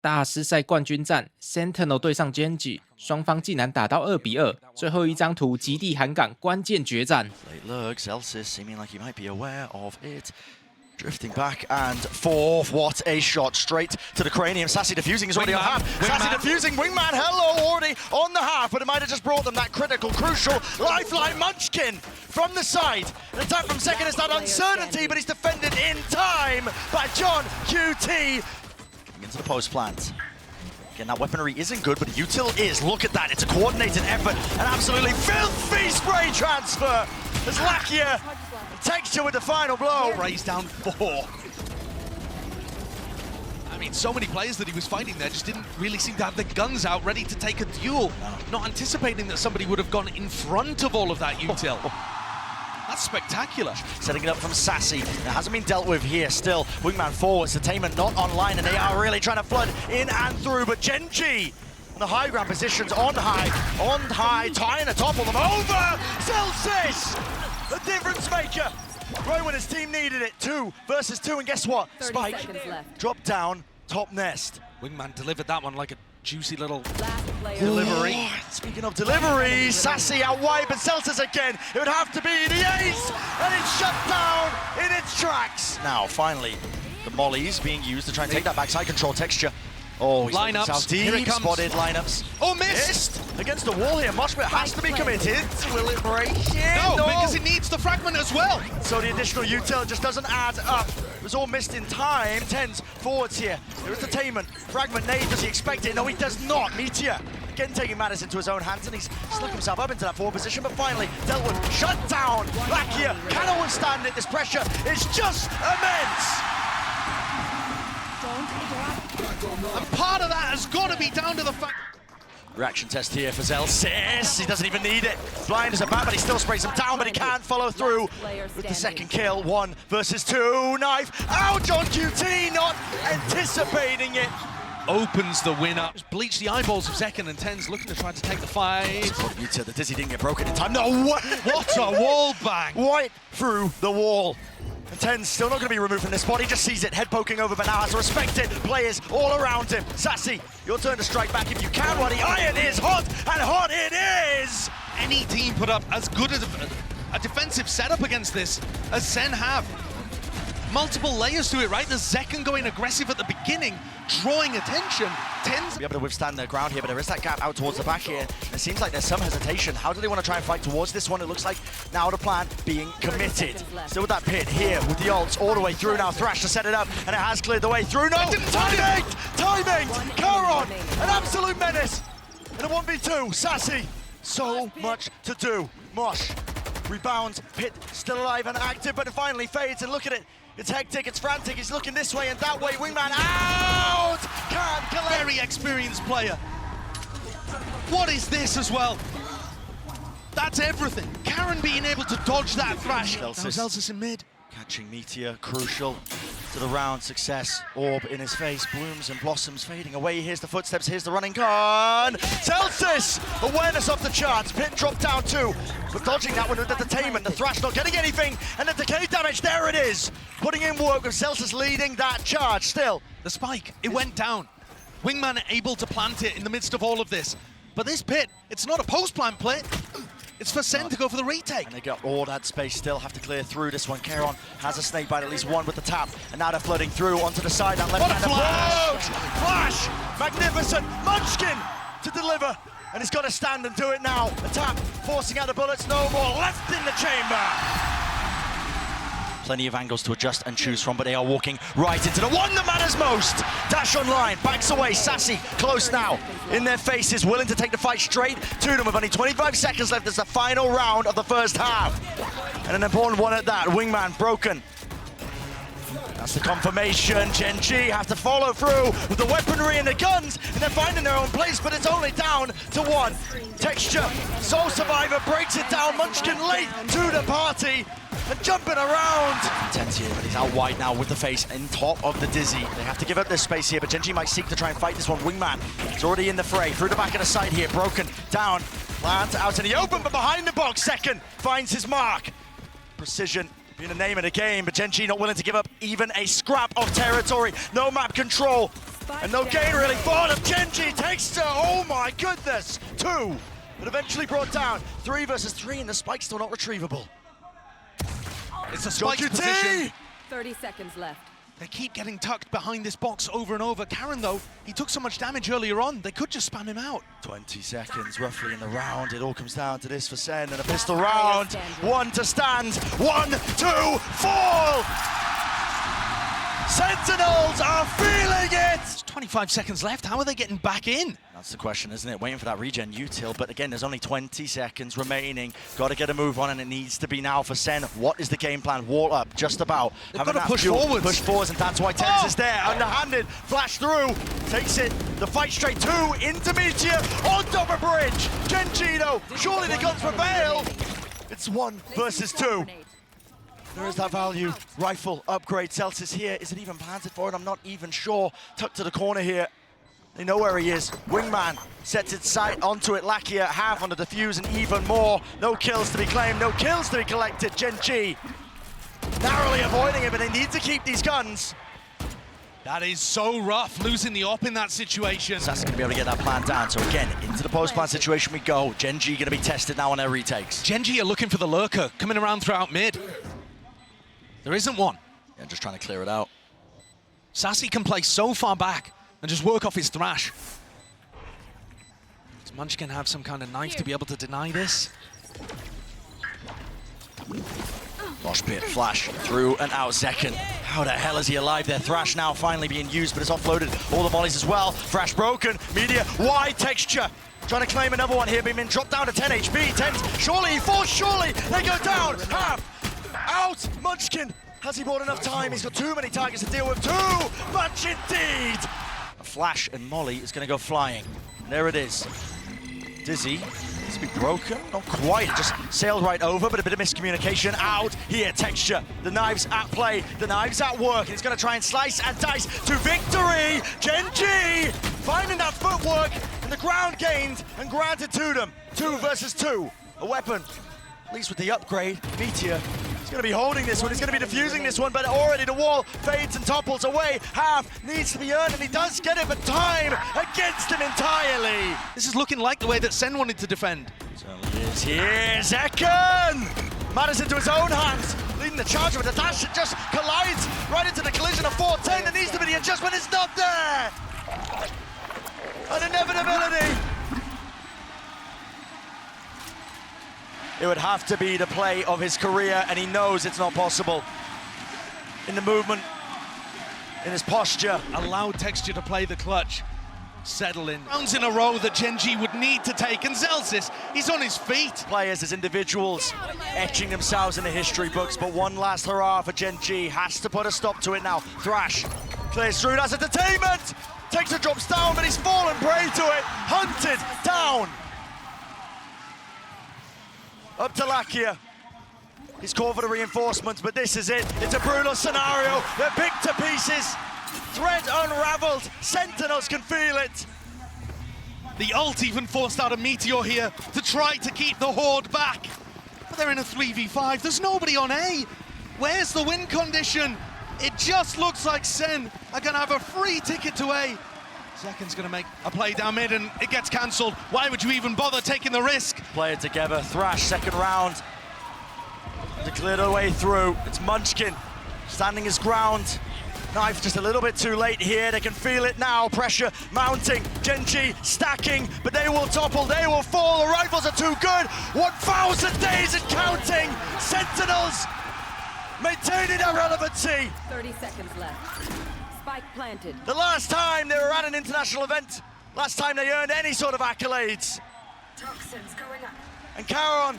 大师赛冠军战 SEN Tenz 对上 GEN， 双方竟然打到2-2，最后一张图极地喊港关键决战。Late lurks, Elsis seeming like he might be aware of it. Drifting back and forth, what a shot, straight to the cranium. Sassy defusing is already on half. Sassy defusing, Wingman, hello, already on the half, but it might have just brought them that critical, crucial lifeline. Munchkin from the side. An attack from second is that uncertainty, but he's defended in time by John QT. Getting into the post plant. Again, that weaponry isn't good, but the util is. Look at that, it's a coordinated effort, an absolutely filthy spray transfer. As Lakia texture with the final blow. Raised down 4. I mean, so many players that he was fighting there just didn't really seem to have their guns out ready to take a duel. Not anticipating that somebody would have gone in front of all of that util. That's spectacular. Setting it up from Sassy. It hasn't been dealt with here still. Wingman forwards, Entertainment not online, and they are really trying to flood in and through, but Genji on the high ground positions, on high, tying to topple them over. Celsius, the difference maker. Right when his team needed it, 2 versus 2, and guess what? Spike dropped down, top nest. Wingman delivered that one like a juicy little delivery. Oh, speaking of deliveries, Sassy out wide, but Celsius again. It would have to be the ace, and it's shut down in its tracks. Now, finally, the mollies being used to try and take that backside control texture. Oh, he's lineups. Deep, Here it comes. Spotted lineups. Oh, missed! Against the wall here. Moshpit has to be committed. Will it break it? No, because it needs the fragment as well. So the additional util just doesn't add up. It was all missed in time. Tenz forwards here. There is Entertainment. Fragment nade. Does he expect it? No, he does not. Meteor again taking matters into his own hands, and he's snuck himself up into that forward position, but finally dealt with. Shut down. Lakia cannot withstand it. This pressure is just immense. And part of that has got to be down to the fact. Reaction test here for Celsius. He doesn't even need it. Blind as a bat, but he still sprays him down, but he can't follow through with the second kill. 1 versus 2. Knife out. John QT not anticipating it. Opens the win up. Just bleach the eyeballs of Zekken and Tenz, looking to try to take the fight. The dizzy didn't get broken in time. No way! What a wall bang! Right through the wall. And Tenz still not going to be removed from this spot. He just sees it, head poking over, but now has to respect it. Players all around him. Sassy, your turn to strike back if you can. While the iron is hot, and hot it is! Any team put up as good as a defensive setup against this as SEN have. Multiple layers to it, right? There's Zekken going aggressive at the beginning, drawing attention. Tenz be able to withstand their ground here, but there is that gap out towards the back here. And it seems like there's some hesitation. How do they want to try and fight towards this one? It looks like now the plan being committed. Still with that pit here with the ults all the way through now. Thrash to set it up, and it has cleared the way through. No! Timing! Timing! Charon! An absolute menace! And a 1v2. Sassy. So much to do. Mosh rebounds. Pit still alive and active, but it finally fades, and look at it. It's hectic, it's frantic, he's looking this way and that way. Wingman out! Can't collect. Very experienced player. What is this as well? That's everything. Karen being able to dodge that Thrash. Celsius in mid. Catching Meteor, crucial to the round. Success. Orb in his face, blooms and blossoms fading away. Here's the footsteps, here's the running con. Celsius! Awareness off the charts. Pit dropped down 2. But dodging that one with Entertainment. The Thrash not getting anything, and the decay damage, there it is. Putting in work with Celsius leading that charge still. The spike, it went down. Wingman able to plant it in the midst of all of this. But this pit, it's not a post-plant play. It's for SEN to go for the retake. And they got all that space, still have to clear through this one. Charon has a snake bite, at least one with the tap. And now they're flooding through onto the side. That left-hand approach! Flash! Magnificent! Munchkin to deliver. And he's got to stand and do it now. The tap, forcing out the bullets, no more. Left in the chamber. Plenty of angles to adjust and choose from, but they are walking right into the one that matters most. Dash online, backs away, Sassy, close now. In their faces, willing to take the fight straight to them with only 25 seconds left as the final round of the first half. And an important one at that, Wingman broken. That's the confirmation. Genji have to follow through with the weaponry and the guns, and they're finding their own place, but it's only down to 1. Texture, Soul Survivor breaks it down. Munchkin late to the party and jumping around. Tenz here, but he's out wide now with the face in top of the dizzy. They have to give up this space here, but Genji might seek to try and fight this one. Wingman is already in the fray, through the back of the side here, broken down. Plant out in the open, but behind the box, second finds his mark. Precision Being the name of the game, but GEN not willing to give up even a scrap of territory. No map control, and no gain really for them. GEN takes to, oh my goodness, 2, but eventually brought down. 3 versus 3, and the spike's still not retrievable. It's a spike position. 30 seconds left. They keep getting tucked behind this box over and over. Karon, though, he took so much damage earlier on, they could just spam him out. 20 seconds roughly in the round. It all comes down to this for SEN, and a pistol round. 1 to stand, 1, 2, fall! Sentinels are feeling it! There's 25 seconds left. How are they getting back in? That's the question, isn't it? Waiting for that regen util, but again, there's only 20 seconds remaining. Got to get a move on, and it needs to be now for SEN. What is the game plan? Wall up, just about. They've got to push forwards. Push forwards, and that's why Tenz is there. Underhanded, flash through, takes it. The fight straight 2 into Meteor on top of bridge. GEN though, surely the guns prevail. It's 1 versus 2. There is that value. Rifle upgrade. Celsius here. Is it even planted for it? I'm not even sure. Tucked to the corner here. They know where he is. Wingman sets its sight onto it. Lakia half on the defuse and even more. No kills to be claimed. No kills to be collected. GEN narrowly avoiding it, but they need to keep these guns. That is so rough, losing the op in that situation. That's going to be able to get that plan down. So again, into the post-plan situation we go. GEN going to be tested now on their retakes. GEN are looking for the lurker, coming around throughout mid. There isn't one. Yeah, just trying to clear it out. Sassy can play so far back and just work off his thrash. Does Munchkin have some kind of knife to be able to deny this? Mosh pit, flash, through and out second. How the hell is he alive there? Thrash now finally being used, but it's offloaded. All the mollies as well. Thrash broken. Media, wide texture. Trying to claim another one here, being dropped down to 10 HP. Tenz, surely he falls, surely they go down. Half, out, Munchkin. Has he bought enough time? He's got too many targets to deal with. Too much indeed. A flash and Molly is going to go flying. There it is. Dizzy needs to be broken. Not quite. It just sailed right over, but a bit of miscommunication. Out here, texture. The knife's at play. The knife's at work. And he's going to try and slice and dice to victory. GEN finding that footwork and the ground gained and granted to them. 2 versus 2. A weapon, at least with the upgrade. Meteor. He's going to be holding this one, he's going to be defusing this one, but already the wall fades and topples away. Half needs to be earned, and he does get it, but time against him entirely. This is looking like the way that SEN wanted to defend. Certainly is. Here's ZEKEN! Matters into his own hands, leading the charge with a dash that just collides right into the collision of 410. There needs to be the adjustment, it's not there! An inevitability. It would have to be the play of his career, and he knows it's not possible. In the movement, in his posture. Allowed texture to play the clutch. Settle in. Rounds in a row that GEN would need to take, and Zelsis, he's on his feet. Players as individuals etching themselves in the history books, but one last hurrah for GEN has to put a stop to it now. Thrash clears through, that's entertainment! Takes a drops down, but he's fallen prey to it. Hunted down. Up to Lakia. He's called for the reinforcements, but this is it. It's a brutal scenario. They're picked to pieces. Thread unraveled. Sentinels can feel it. The ult even forced out a Meteor here to try to keep the Horde back. But they're in a 3v5. There's nobody on A. Where's the win condition? It just looks like SEN are going to have a free ticket to A. ZEKEN's going to make a play down mid, and it gets cancelled. Why would you even bother taking the risk? Play it together. Thrash, second round. To clear the way through. It's Munchkin standing his ground. Knife just a little bit too late here. They can feel it now. Pressure mounting. GEN stacking, but they will topple. They will fall. The rifles are too good. 1,000 days and counting. Sentinels maintaining their relevancy. 30 seconds left. Spike planted. The last time they were at an international event, last time they earned any sort of accolades. Toxins going up. And Karon,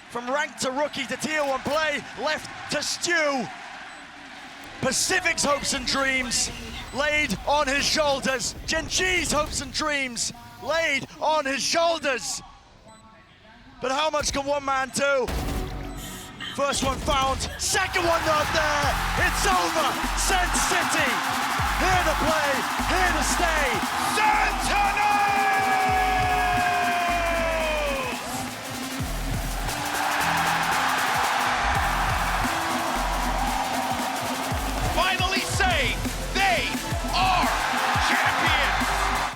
from rank to rookie to tier 1 play, left to stew. Pacific's hopes and dreams laid on his shoulders. GEN's hopes and dreams laid on his shoulders. But how much can one man do? First one found, second one not there. It's over. SEN City, here to play, here to stay.